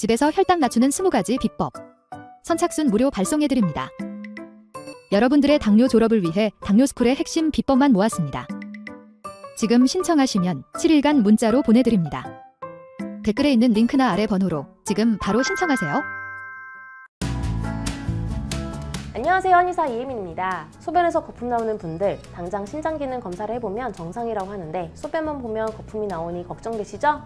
집에서 혈당 낮추는 20가지 비법. 선착순 무료 발송해드립니다. 여러분들의 당뇨 졸업을 위해 당뇨스쿨의 핵심 비법만 모았습니다. 지금 신청하시면 7일간 문자로 보내드립니다. 댓글에 있는 링크나 아래 번호로 지금 바로 신청하세요. 안녕하세요, 한의사 이혜민입니다. 소변에서 거품 나오는 분들, 당장 신장기능 검사를 해보면 정상이라고 하는데 소변만 보면 거품이 나오니 걱정되시죠?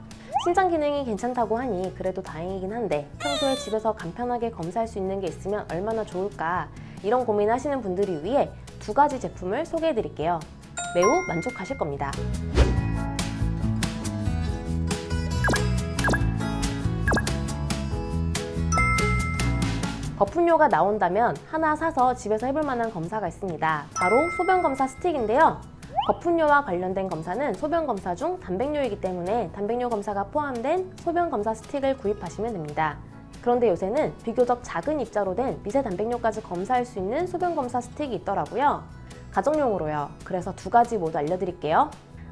신장기능이 괜찮다고 하니 그래도 다행이긴 한데 평소에 집에서 간편하게 검사할 수 있는 게 있으면 얼마나 좋을까, 이런 고민하시는 분들을 위해 2가지 제품을 소개해드릴게요. 매우 만족하실 겁니다. 거품료가 나온다면 하나 사서 집에서 해볼 만한 검사가 있습니다. 바로 소변검사 스틱인데요. 거품료와 관련된 검사는 소변검사 중 단백뇨이기 때문에 단백뇨 검사가 포함된 소변검사 스틱을 구입하시면 됩니다. 그런데 요새는 비교적 작은 입자로 된 미세 단백뇨까지 검사할 수 있는 소변검사 스틱이 있더라고요. 가정용으로요. 그래서 2가지 모두 알려드릴게요.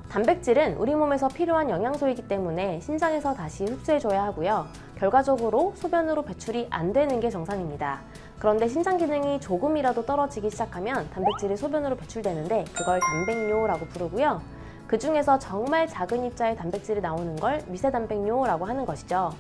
단백질은 우리 몸에서 필요한 영양소이기 때문에 신장에서 다시 흡수해줘야 하고요. 결과적으로 소변으로 배출이 안 되는 게 정상입니다. 그런데 신장 기능이 조금이라도 떨어지기 시작하면 단백질이 소변으로 배출되는데 그걸 단백뇨라고 부르고요. 그 중에서 정말 작은 입자의 단백질이 나오는 걸 미세단백뇨라고 하는 것이죠.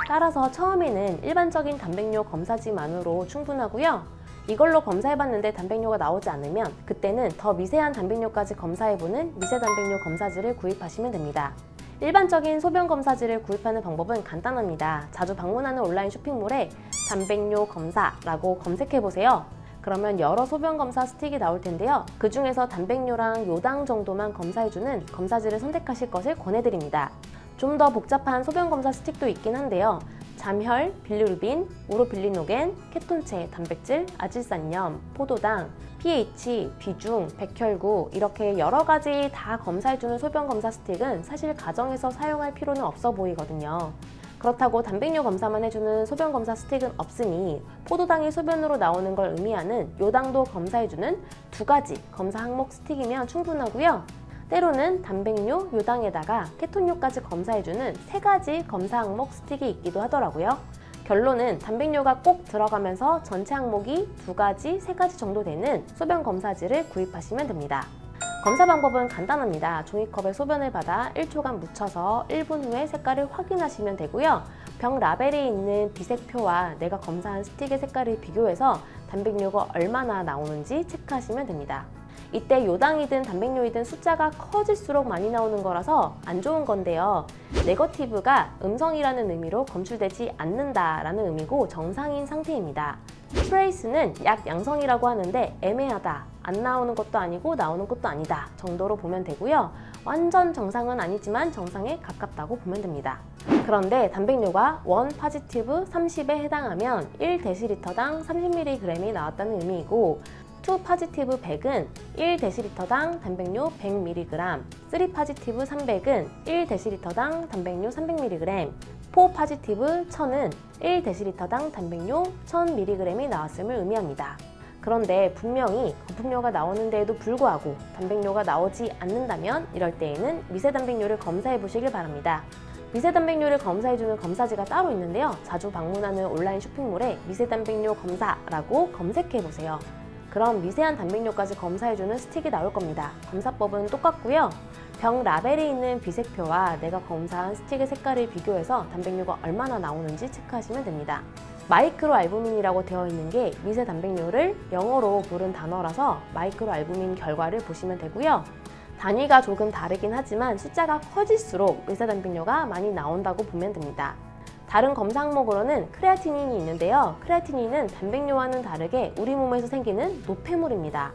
따라서 처음에는 일반적인 단백뇨 검사지만으로 충분하고요. 이걸로 검사해봤는데 단백뇨가 나오지 않으면 그때는 더 미세한 단백뇨까지 검사해보는 미세단백뇨 검사지를 구입하시면 됩니다. 일반적인 소변 검사지를 구입하는 방법은 간단합니다. 자주 방문하는 온라인 쇼핑몰에 단백뇨 검사라고 검색해보세요. 그러면 여러 소변 검사 스틱이 나올 텐데요. 그 중에서 단백뇨랑 요당 정도만 검사해주는 검사지를 선택하실 것을 권해드립니다. 좀 더 복잡한 소변 검사 스틱도 있긴 한데요. 잠혈, 빌루르빈, 우로빌리노겐, 케톤체, 단백질, 아질산염, 포도당, pH, 비중, 백혈구, 이렇게 여러 가지 다 검사해주는 소변 검사 스틱은 사실 가정에서 사용할 필요는 없어 보이거든요. 그렇다고 단백뇨 검사만 해주는 소변 검사 스틱은 없으니 포도당이 소변으로 나오는 걸 의미하는 요당도 검사해주는 2가지 검사 항목 스틱이면 충분하고요. 때로는 단백뇨, 요당에다가 케톤뇨까지 검사해주는 3가지 검사 항목 스틱이 있기도 하더라고요. 결론은 단백뇨가 꼭 들어가면서 전체 항목이 2가지, 3가지 정도 되는 소변 검사지를 구입하시면 됩니다. 검사 방법은 간단합니다. 종이컵에 소변을 받아 1초간 묻혀서 1분 후에 색깔을 확인하시면 되고요. 병 라벨에 있는 비색표와 내가 검사한 스틱의 색깔을 비교해서 단백뇨가 얼마나 나오는지 체크하시면 됩니다. 이때 요당이든 단백뇨이든 숫자가 커질수록 많이 나오는 거라서 안 좋은 건데요. 네거티브가 음성이라는 의미로 검출되지 않는다라는 의미고 정상인 상태입니다. 트레이스는 약 양성이라고 하는데 애매하다, 안 나오는 것도 아니고 나오는 것도 아니다 정도로 보면 되고요. 완전 정상은 아니지만 정상에 가깝다고 보면 됩니다. 그런데 단백뇨가 1 파지티브 30에 해당하면 1dl당 30mg이 나왔다는 의미이고 2 파지티브 100은 1dl당 단백뇨 100mg, 3 파지티브 300은 1dl당 단백뇨 300mg, 4 파지티브 1000은 1dl당 단백뇨 1000mg이 나왔음을 의미합니다. 그런데 분명히 거품뇨가 나오는 데에도 불구하고 단백뇨가 나오지 않는다면 이럴 때에는 미세단백뇨를 검사해 보시길 바랍니다. 미세단백뇨를 검사해주는 검사지가 따로 있는데요. 자주 방문하는 온라인 쇼핑몰에 미세단백뇨 검사라고 검색해보세요. 그럼 미세한 단백뇨까지 검사해주는 스틱이 나올 겁니다. 검사법은 똑같고요. 병 라벨에 있는 비색표와 내가 검사한 스틱의 색깔을 비교해서 단백뇨가 얼마나 나오는지 체크하시면 됩니다. 마이크로 알부민이라고 되어 있는 게 미세 단백뇨를 영어로 부른 단어라서 마이크로 알부민 결과를 보시면 되고요. 단위가 조금 다르긴 하지만 숫자가 커질수록 미세 단백뇨가 많이 나온다고 보면 됩니다. 다른 검사 항목으로는 크레아티닌이 있는데요. 크레아티닌은 단백뇨와는 다르게 우리 몸에서 생기는 노폐물입니다.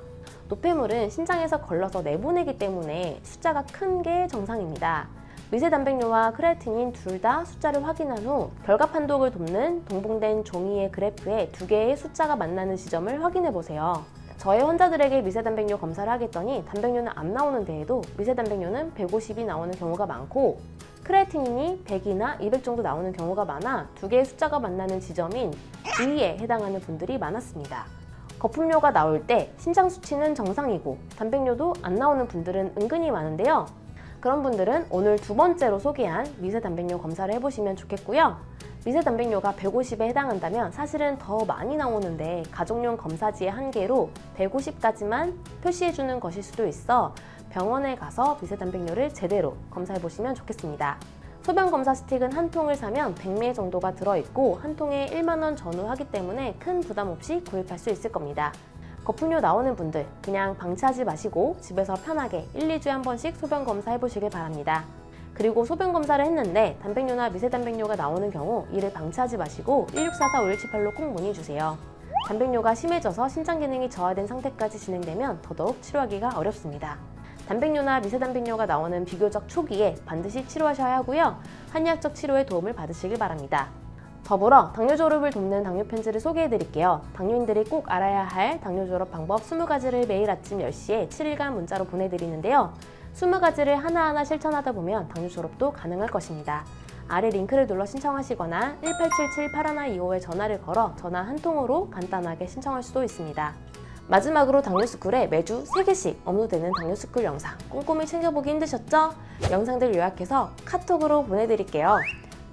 노폐물은 신장에서 걸러서 내보내기 때문에 숫자가 큰 게 정상입니다. 미세 단백뇨와 크레아티닌 둘 다 숫자를 확인한 후 결과 판독을 돕는 동봉된 종이의 그래프에 2개의 숫자가 만나는 지점을 확인해 보세요. 저의 환자들에게 미세 단백뇨 검사를 하겠더니 단백뇨는 안 나오는 데에도 미세 단백뇨는 150이 나오는 경우가 많고 크레아티닌이 100이나 200 정도 나오는 경우가 많아 2개의 숫자가 만나는 지점인 D에 해당하는 분들이 많았습니다. 거품료가 나올 때 신장 수치는 정상이고 단백뇨도 안 나오는 분들은 은근히 많은데요. 그런 분들은 오늘 2번째로 소개한 미세 단백뇨 검사를 해보시면 좋겠고요. 미세 단백뇨가 150에 해당한다면 사실은 더 많이 나오는데 가족용 검사지의 한계로 150까지만 표시해주는 것일 수도 있어 병원에 가서 미세 단백뇨를 제대로 검사해 보시면 좋겠습니다. 소변 검사 스틱은 한 통을 사면 100ml 정도가 들어있고 한 통에 1만 원 전후하기 때문에 큰 부담 없이 구입할 수 있을 겁니다. 거품료 나오는 분들 그냥 방치하지 마시고 집에서 편하게 1, 2주에 한 번씩 소변 검사 해보시길 바랍니다. 그리고 소변 검사를 했는데 단백뇨나 미세 단백뇨가 나오는 경우 이를 방치하지 마시고 1644-5178로 꼭 문의주세요. 단백뇨가 심해져서 신장 기능이 저하된 상태까지 진행되면 더더욱 치료하기가 어렵습니다. 단백뇨나 미세 단백뇨가 나오는 비교적 초기에 반드시 치료하셔야 하고요. 한의학적 치료의 도움을 받으시길 바랍니다. 더불어 당뇨 졸업을 돕는 당뇨 편지를 소개해 드릴게요. 당뇨인들이 꼭 알아야 할 당뇨 졸업 방법 20가지를 매일 아침 10시에 7일간 문자로 보내드리는데요. 20가지를 하나하나 실천하다 보면 당뇨 졸업도 가능할 것입니다. 아래 링크를 눌러 신청하시거나 1877-8125에 전화를 걸어 전화 한 통으로 간단하게 신청할 수도 있습니다. 마지막으로 당뇨스쿨에 매주 3개씩 업로드되는 당뇨스쿨 영상 꼼꼼히 챙겨보기 힘드셨죠? 영상들 요약해서 카톡으로 보내드릴게요.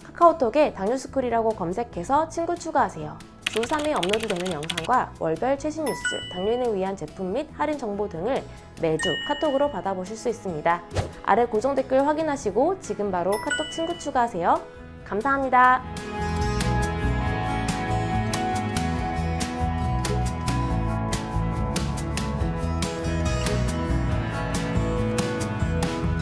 카카오톡에 당뇨스쿨이라고 검색해서 친구 추가하세요. 주 3회 업로드되는 영상과 월별 최신 뉴스, 당뇨인을 위한 제품 및 할인 정보 등을 매주 카톡으로 받아보실 수 있습니다. 아래 고정 댓글 확인하시고 지금 바로 카톡 친구 추가하세요. 감사합니다.